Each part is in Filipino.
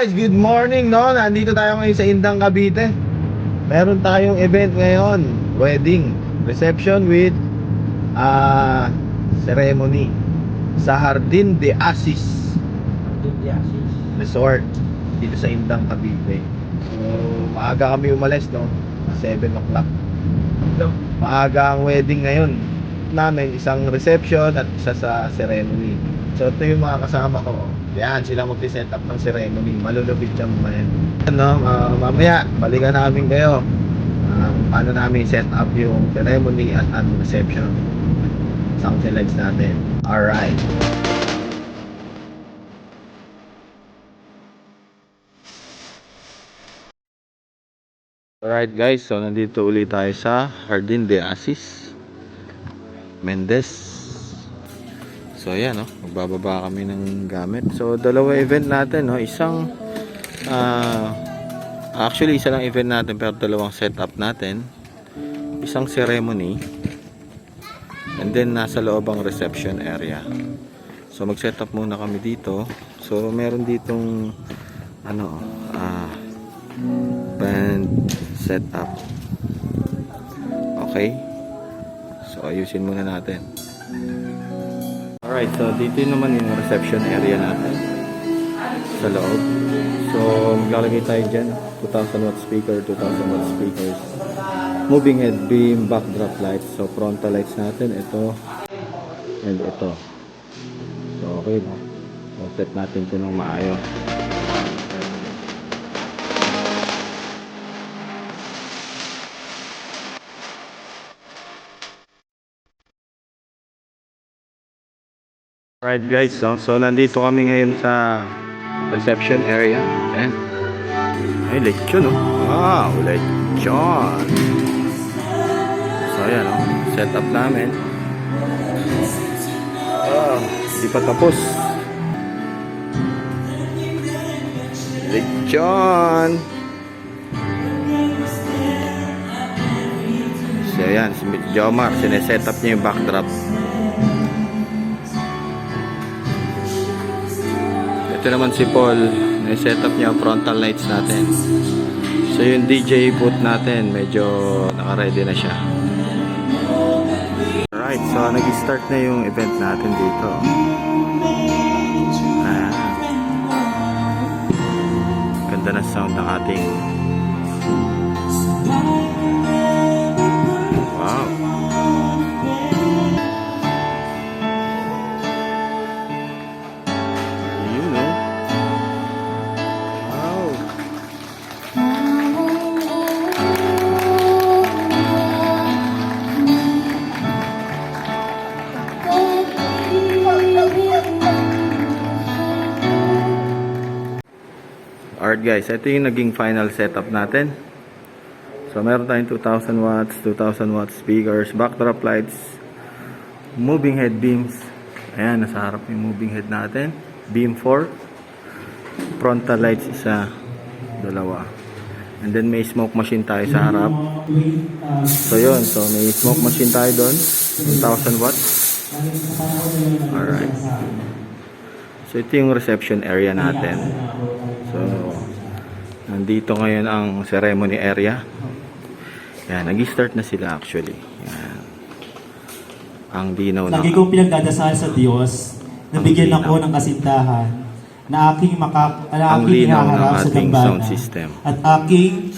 guys, good morning no. Nandito tayo ngayon sa Indang, Cavite. Meron tayong event ngayon, wedding reception with ceremony sa Jardin de Asis Resort dito sa Indang, Cavite. So, maaga kami umalis no, 7 o'clock. Maaga ang wedding ngayon namin, isang reception at isa sa ceremony. So ito yung mga kasama ko. Yan, sila mag-set up ng ceremony. Malulupit siya mamaya. Ano, mamaya, balikan namin kayo. Paano namin set up yung ceremony at ang reception. Sound lights natin. Alright. Alright guys, so nandito ulit tayo sa Jardin de Asis Mendez. So ayan, no, magbababa kami ng gamit. So dalawa event natin, no, isang actually isa lang event natin pero dalawang setup natin. Isang ceremony and then nasa loob ang reception area. So mag-setup muna kami dito. So meron ditong ano, band setup. Okay. So ayusin muna natin. Alright, so dito naman yung reception area natin sa loob. So maglalagay tayo dyan 2000 watt speaker, 2000 watt speakers, moving head beam, backdrop lights. So frontal lights natin, ito and ito. So okay, no? So set natin ito ng maayos. Alright guys, so nandito kami ngayon sa reception area. Ayan. Ay, lechon, oh. Wow, lechon. So ayan, oh, set up namin. Hindi pa tapos. Lechon. So ayan, si Jomar, sineset up niya yung backdrop. Ito naman si Paul, na-set up niya ang frontal lights natin. So yung DJ booth natin, medyo naka-ready na siya. Alright, so nag-start na yung event natin dito. Ganda na sound ng ating wow. Alright guys, ito yung naging final setup natin. So meron tayong 2000 watts speakers, backdrop lights, moving head beams. Ayan, nasa harap yung moving head natin. Beam 4, frontal lights isa, dalawa. And then may smoke machine tayo sa harap. So yun, so may smoke machine tayo doon, 1000 watts. Alright. So ito yung reception area natin. So nandito ngayon ang ceremony area. Yan, nag-start na sila actually. Yan. Ang dinaw na. Lagi kong pinagdadasal sa Diyos na bigyan ako ng kasintahan na aking ihaharap sa dambana at aking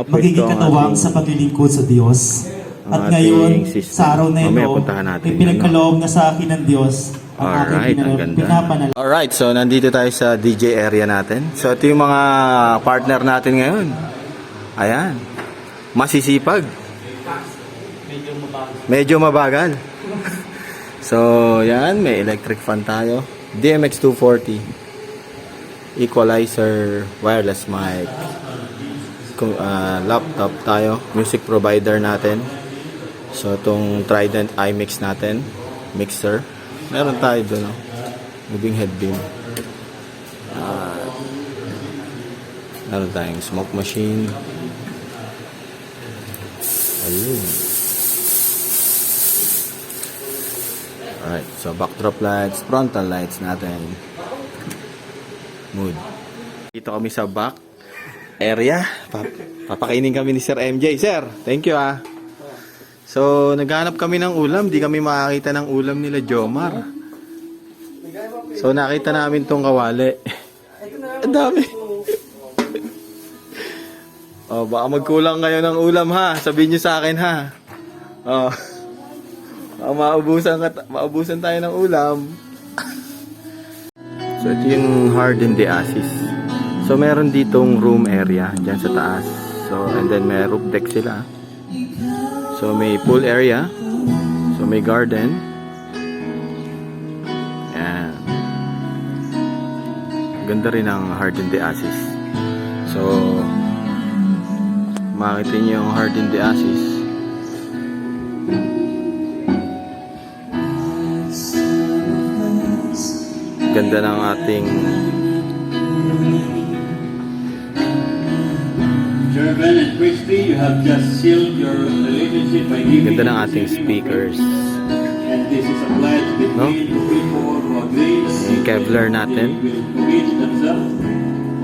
magiging katawang sa paglilingkod sa Diyos. At ngayon, sa araw na ito, may pinagkaloob na sa akin ng Diyos ang aking pinapanalangin. Alright, so nandito tayo sa DJ area natin. So ito yung mga partner natin ngayon. Ayan. Masisipag. Medyo mabagal. So yan, may electric fan tayo. DMX 240. Equalizer, wireless mic, laptop tayo, music provider natin. So itong Trident iMix natin, mixer. Meron tayo doon, no? Moving head beam. Meron tayong smoke machine. Ayun. Alright, so backdrop lights, frontal lights natin. Mood. Dito kami sa back area. Papakainin kami ni Sir MJ. Sir, thank you ah. So, naghanap kami ng ulam. Di kami makakita ng ulam nila Jomar. So, nakita namin tong kawali. Ang dami. Oh, baka magkulang kayo ng ulam ha. Sabihin nyo sa akin ha. Oh. Baka maubusan tayo ng ulam. So, ito yung Harden de Asis. So, meron ditong room area dyan sa taas. So, and then may roof deck sila. So, may pool area. So, may garden. Ayan. Ganda rin ang Harden de Asis. So, makita niyo yung Harden de Asis. Ganda ng ating German and Christy, you have just sealed your relationship by giving ganda ng ating speakers. and this is a pledge between No? the people who agree Yung Kevlar natin. will commit themselves to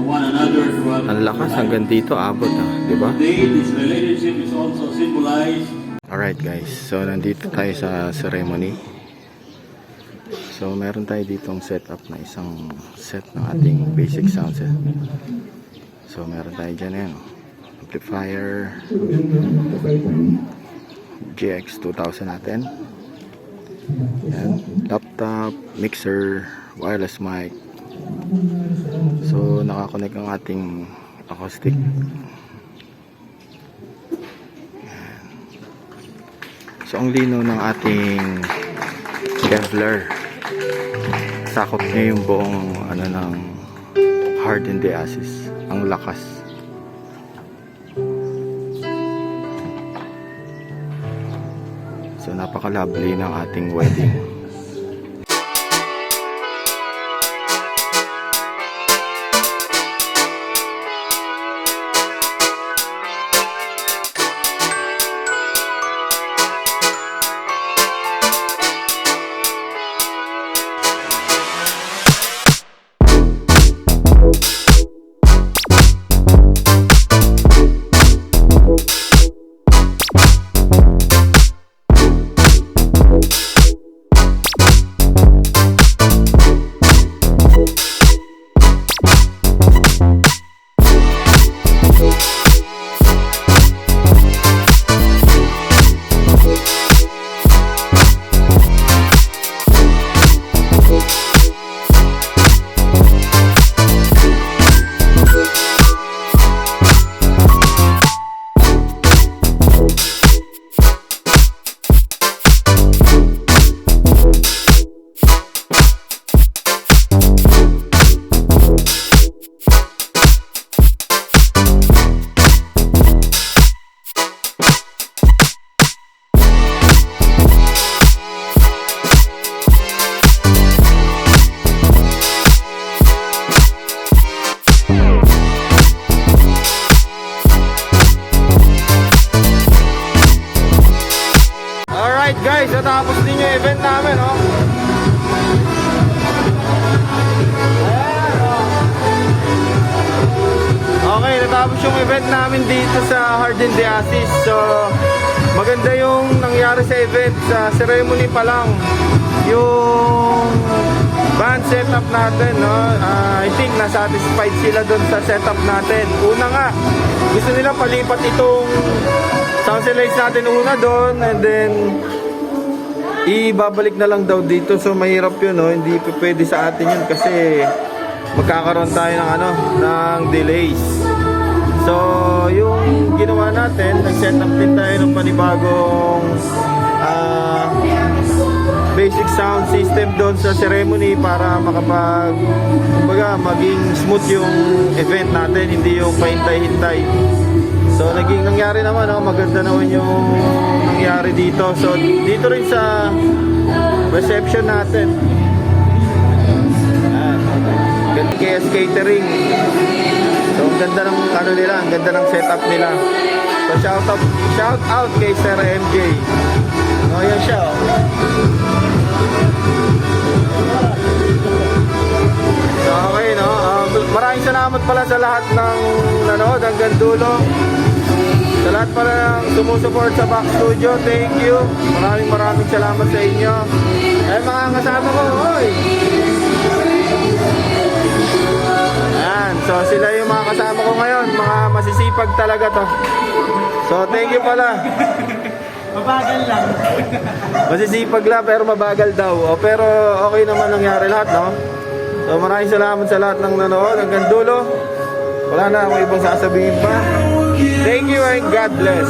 one another throughout Ang lakas hanggang dito abot di ba? Today, this relationship is also symbolized. Alright guys, so nandito tayo sa ceremony. So meron tayo ditong setup na isang set ng ating basic sound set. So meron tayo dyan yan. Amplifier GX 2000 natin. Yan. Laptop, mixer, wireless mic. So nakakonect ang ating acoustic. Yan. So ang lino ng ating Kevlar, sakop niya yung buong ng Harden de Asis. Ang lakas. So napaka-lovely ng ating wedding. Guys, natapos din yung event namin, oh. Ayan, oh. Okay, natapos yung event namin dito sa Harden de Asis. So, maganda yung nangyari sa event. Sa ceremony pa lang, yung band setup natin, no? I think na-satisfied sila dun sa setup natin. Una nga, gusto nila palipat itong sound slides natin una doon, and then ibabalik na lang daw dito. So mahirap yun, no? Hindi pwede sa atin yun kasi magkakaroon tayo ng ng delays. So yung ginawa natin, nag-set up din tayo ng panibagong basic sound system doon sa ceremony para kumbaga maging smooth yung event natin, hindi yung pahintay-hintay. So nangyari naman, maganda naman yung nangyari dito. So dito rin sa reception natin, KS Catering. So ang ganda ng nila, ang ganda ng setup nila. So shout out kay Sir MJ. Yan siya, So okay, no? maraming salamat pala sa lahat ng nanood hanggang dulo. Sa lahat pala ng sumusuport sa Back Studio, thank you. Maraming salamat sa inyo. Eh mga kasama ko, oy! Ayan, so sila yung mga kasama ko ngayon, mga masisipag talaga to. So thank you pala. Mabagal lang. Masisipag lang pero mabagal daw. O, pero okay naman nangyari lahat, no? So maraming salamat sa lahat ng nanood hanggang dulo. Wala na akong ibang sasabihin pa. Thank you and God bless.